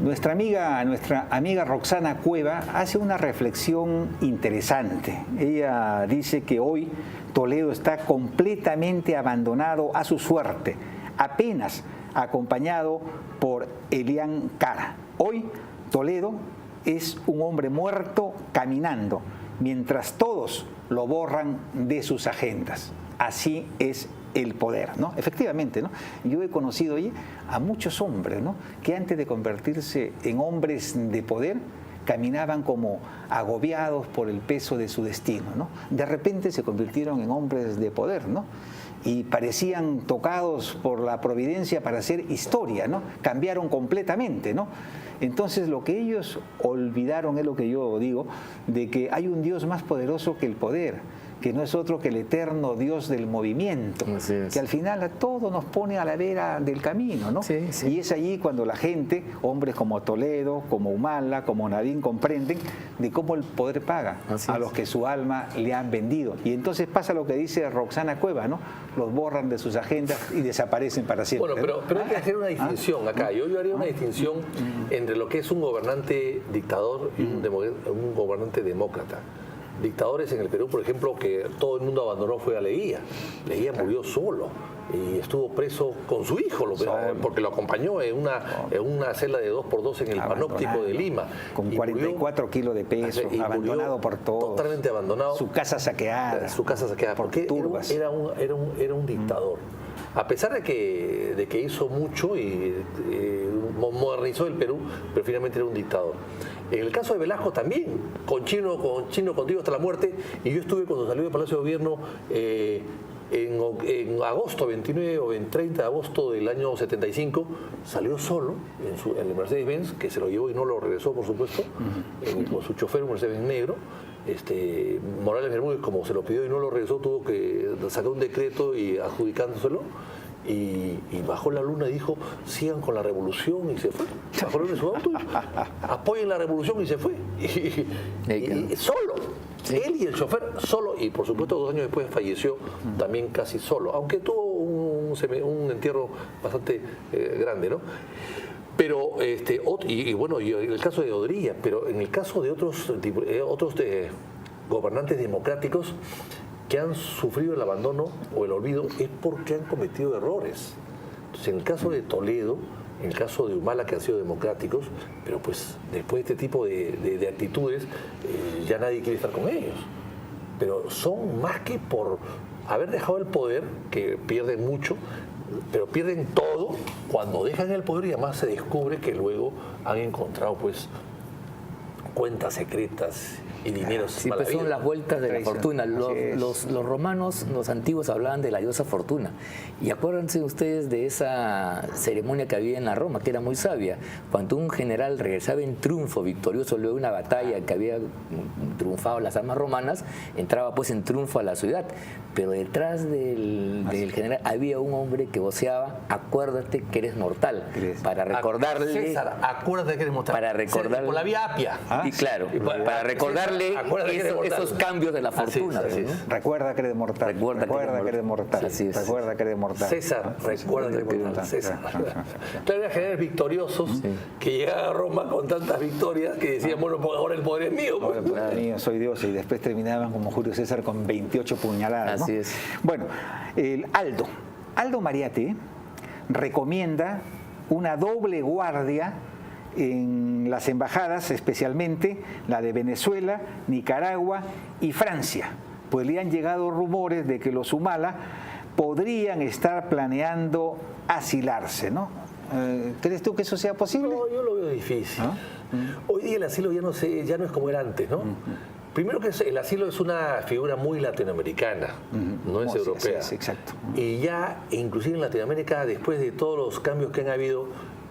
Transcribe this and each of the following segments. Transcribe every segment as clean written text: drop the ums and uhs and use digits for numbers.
Nuestra amiga Roxana Cueva hace una reflexión interesante. Ella dice que hoy Toledo está completamente abandonado a su suerte, apenas acompañado por Elian Cara. Hoy Toledo es un hombre muerto caminando, mientras todos lo borran de sus agendas. Así es el poder, ¿no? Efectivamente, ¿no? Yo he conocido a muchos hombres, ¿no?, que antes de convertirse en hombres de poder caminaban como agobiados por el peso de su destino, ¿no? De repente se convirtieron en hombres de poder, ¿no?, y parecían tocados por la providencia para hacer historia, ¿no? Cambiaron completamente, ¿no? Entonces lo que ellos olvidaron es lo que yo digo, de que hay un Dios más poderoso que el poder, que no es otro que el eterno Dios del movimiento, que al final a todos nos pone a la vera del camino, ¿no? Sí, sí. Y es allí cuando la gente, hombres como Toledo, como Humala, como Nadine, comprenden de cómo el poder paga a los que su alma le han vendido. Y entonces pasa lo que dice Roxana Cueva, ¿no? Los borran de sus agendas y desaparecen para siempre. Bueno, pero hay que hacer una distinción acá. Yo haría una distinción entre lo que es un gobernante dictador y un gobernante demócrata. Dictadores en el Perú, por ejemplo, que todo el mundo abandonó fue a Leguía. Leguía murió solo y estuvo preso con su hijo, porque lo acompañó en una celda de 2x2 en el Panóptico de Lima. Con 44 kilos de peso, abandonado por todos. Totalmente abandonado. Su casa saqueada. Su casa saqueada. Porque era un dictador. A pesar de que hizo mucho y modernizó el Perú, pero finalmente era un dictador. En el caso de Velasco también, con Chino contigo hasta la muerte, y yo estuve cuando salió del Palacio de Gobierno en agosto, 29 o 30 de agosto del año 75, salió solo en el Mercedes-Benz, que se lo llevó y no lo regresó, por supuesto, con su chofer, un Mercedes negro. Morales Bermúdez, como se lo pidió y no lo regresó, tuvo que sacar un decreto y adjudicándoselo. Y bajó la luna y dijo, sigan con la revolución, y se fue. Bajó la luna en su auto, apoyen la revolución, y se fue. Y solo, él y el chofer solo, y por supuesto 2 años después falleció también casi solo, aunque tuvo un entierro bastante grande, ¿no? Pero, bueno, y el caso de Odría, pero en el caso de otros gobernantes democráticos que han sufrido el abandono o el olvido, es porque han cometido errores. Entonces, en el caso de Toledo, en el caso de Humala, que han sido democráticos, pero pues después de este tipo de actitudes, ya nadie quiere estar con ellos. Pero son más que por haber dejado el poder, que pierden mucho, pero pierden todo cuando dejan el poder, y además se descubre que luego han encontrado pues cuentas secretas y dineros. Sí, pues son las vueltas de la fortuna. Los romanos, los antiguos, hablaban de la diosa Fortuna. Y acuérdense ustedes de esa ceremonia que había en la Roma, que era muy sabia. Cuando un general regresaba en triunfo, victorioso, luego de una batalla que había triunfado las armas romanas, entraba pues en triunfo a la ciudad. Pero detrás del general había un hombre que voceaba, acuérdate que eres mortal, para recordarle... César, acuérdate que eres mortal. Para recordarle... Por la vía Apia. Y claro, para recordarle esos cambios de la fortuna. Así es. Recuerda que eres mortal. Recuerda que eres mortal. Recuerda que eres mortal. César, recuerda que eres mortal. César. Claro, eran generales victoriosos que llegaban a Roma con tantas victorias que decían, bueno, pues ahora el poder es mío. Ahora el poder es mío, soy Dios. Y después terminaban como Julio César con 28 puñaladas, ¿no? Así es. Bueno, Aldo Mariate recomienda una doble guardia en las embajadas, especialmente la de Venezuela, Nicaragua y Francia, pues le han llegado rumores de que los Humala podrían estar planeando asilarse, ¿no? ¿Crees tú que eso sea posible? No, yo lo veo difícil. Hoy día el asilo ya no es como era antes, ¿no? Primero que el asilo es una figura muy latinoamericana, no es europea. Sí, exacto. Y ya, inclusive en Latinoamérica, después de todos los cambios que han habido,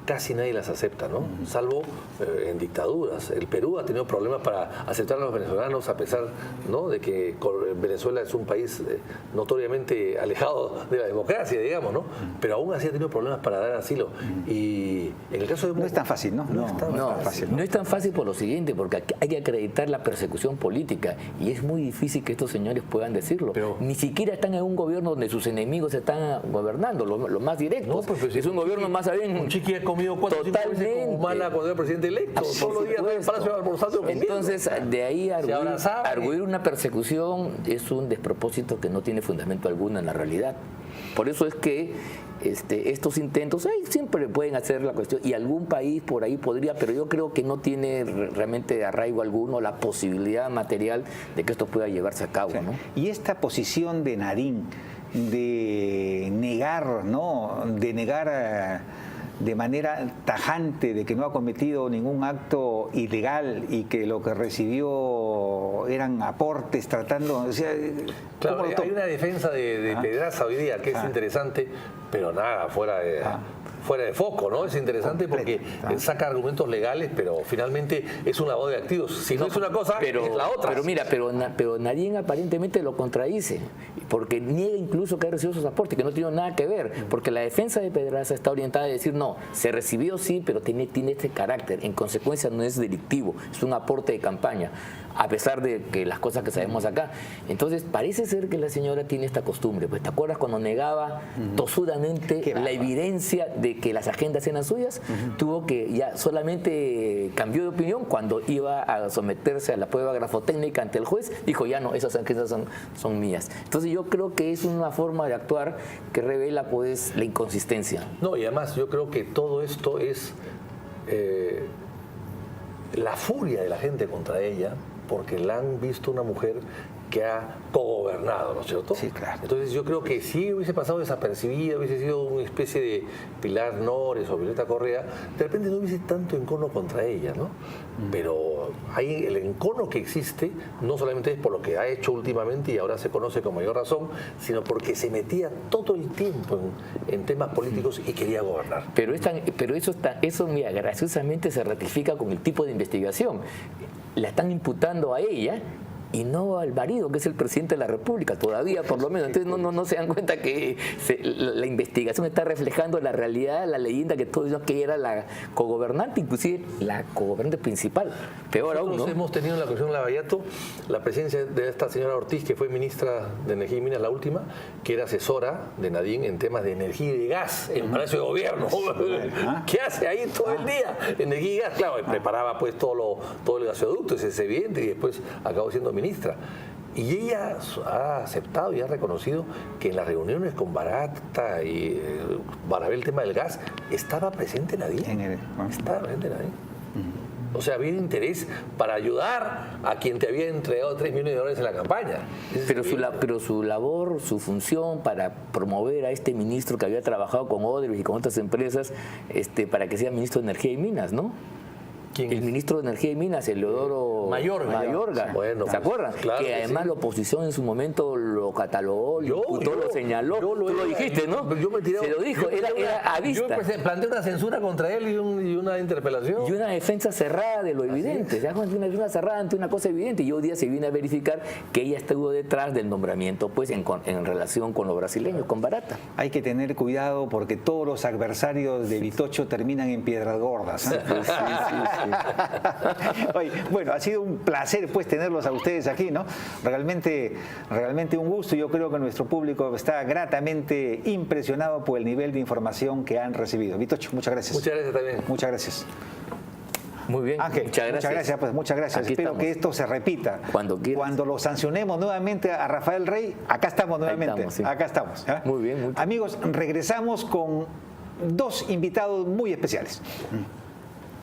casi nadie las acepta, ¿no? Salvo en dictaduras. El Perú ha tenido problemas para aceptar a los venezolanos, a pesar, ¿no?, de que Venezuela es un país notoriamente alejado de la democracia, digamos, ¿no? Pero aún así ha tenido problemas para dar asilo. Y en el caso de... No es tan fácil, ¿no? No es tan fácil por lo siguiente, porque hay que acreditar la persecución política, y es muy difícil que estos señores puedan decirlo. Pero ni siquiera están en un gobierno donde sus enemigos están gobernando, los más directos. No, pues, es un gobierno más bien... Un chiqui ha comido comido 4 o 5 veces con Humala cuando era presidente electo. Todos los días en el Palacio almorzando. Entonces, de ahí arguir una persecución es un despropósito que no tiene fundamento alguno en la realidad. Por eso es que estos intentos siempre pueden hacer la cuestión, y algún país por ahí podría, pero yo creo que no tiene realmente arraigo alguno la posibilidad material de que esto pueda llevarse a cabo, ¿no? Y esta posición de Nadine de negar, ¿no? De negar de manera tajante de que no ha cometido ningún acto ilegal y que lo que recibió eran aportes tratando... O sea, claro, hay una defensa de Pedraza hoy día que es interesante, pero nada, fuera de foco, ¿no? Es interesante porque saca argumentos legales, pero finalmente es un lavado de activos. Si no es una cosa, es la otra. Pero mira, pero Nadine aparentemente lo contradice, porque niega incluso que ha recibido esos aportes, que no tiene nada que ver, porque la defensa de Pedraza está orientada a decir, no, se recibió sí, pero tiene este carácter, en consecuencia no es delictivo, es un aporte de campaña, a pesar de que las cosas que sabemos acá. Entonces, parece ser que la señora tiene esta costumbre, pues, ¿te acuerdas cuando negaba tosudamente la evidencia de que las agendas eran suyas? Tuvo que ya solamente cambió de opinión cuando iba a someterse a la prueba grafotécnica ante el juez, dijo ya no, esas agendas son mías. Entonces yo creo que es una forma de actuar que revela pues la inconsistencia. No, y además yo creo que todo esto es la furia de la gente contra ella, porque la han visto una mujer que ha cogobernado, ¿no es cierto? Sí, claro. Entonces yo creo que si hubiese pasado desapercibida, hubiese sido una especie de Pilar Nores o Violeta Correa, de repente no hubiese tanto encono contra ella, ¿no? Pero hay el encono que existe, no solamente es por lo que ha hecho últimamente y ahora se conoce con mayor razón, sino porque se metía todo el tiempo en temas políticos y quería gobernar. Pero eso mira, graciosamente se ratifica con el tipo de investigación. La están imputando a ella y no al marido, que es el presidente de la República, todavía por lo menos. Entonces no se dan cuenta que la investigación está reflejando la realidad, la leyenda que todos dicen que era la cogobernante, inclusive la cogobernante principal. Peor aún, ¿no? Hemos tenido en la Comisión Lavallato la presencia de esta señora Ortiz, que fue ministra de Energía y Minas, la última, que era asesora de Nadine en temas de energía y de gas en Palacio de Gobierno. ¿Qué hace ahí todo el día? Energía y gas, claro, preparaba pues todo el gasoducto, ese es evidente, y después acabó siendo ministra. Y ella ha aceptado y ha reconocido que en las reuniones con Barata y Barabé, el tema del gas, estaba presente Nadine. Estaba presente Nadine. O sea, había interés para ayudar a quien te había entregado 3 millones de dólares en la campaña. Pero su labor, su función para promover a este ministro que había trabajado con Odebrecht y con otras empresas para que sea ministro de Energía y Minas, ¿no? El ministro de Energía y Minas, Eleodoro Mayorga. Bueno, ¿se acuerdan? Claro que además la oposición en su momento lo catalogó, lo señaló. Tú lo dijiste, ¿no? Yo me tiré, se lo dijo, era a vista. Yo planteé una censura contra él y una interpelación. Y una defensa cerrada de lo evidente. Una defensa cerrada ante una cosa evidente. Y hoy día se viene a verificar que ella estuvo detrás del nombramiento pues en relación con los brasileños, con Barata. Hay que tener cuidado porque todos los adversarios de Vitocho terminan en piedras gordas, ¿eh? Sí. Oye, bueno, ha sido un placer pues tenerlos a ustedes aquí, ¿no? Realmente un gusto. Yo creo que nuestro público está gratamente impresionado por el nivel de información que han recibido. Vitocho, muchas gracias. Muchas gracias también. Muchas gracias. Muy bien, Ángel, muchas gracias. Pues, muchas gracias. Aquí Espero estamos. que esto se repita. Cuando lo sancionemos nuevamente a Rafael Rey, acá estamos nuevamente. Acá estamos. ¿Eh? Muy bien. Amigos, regresamos con 2 invitados muy especiales.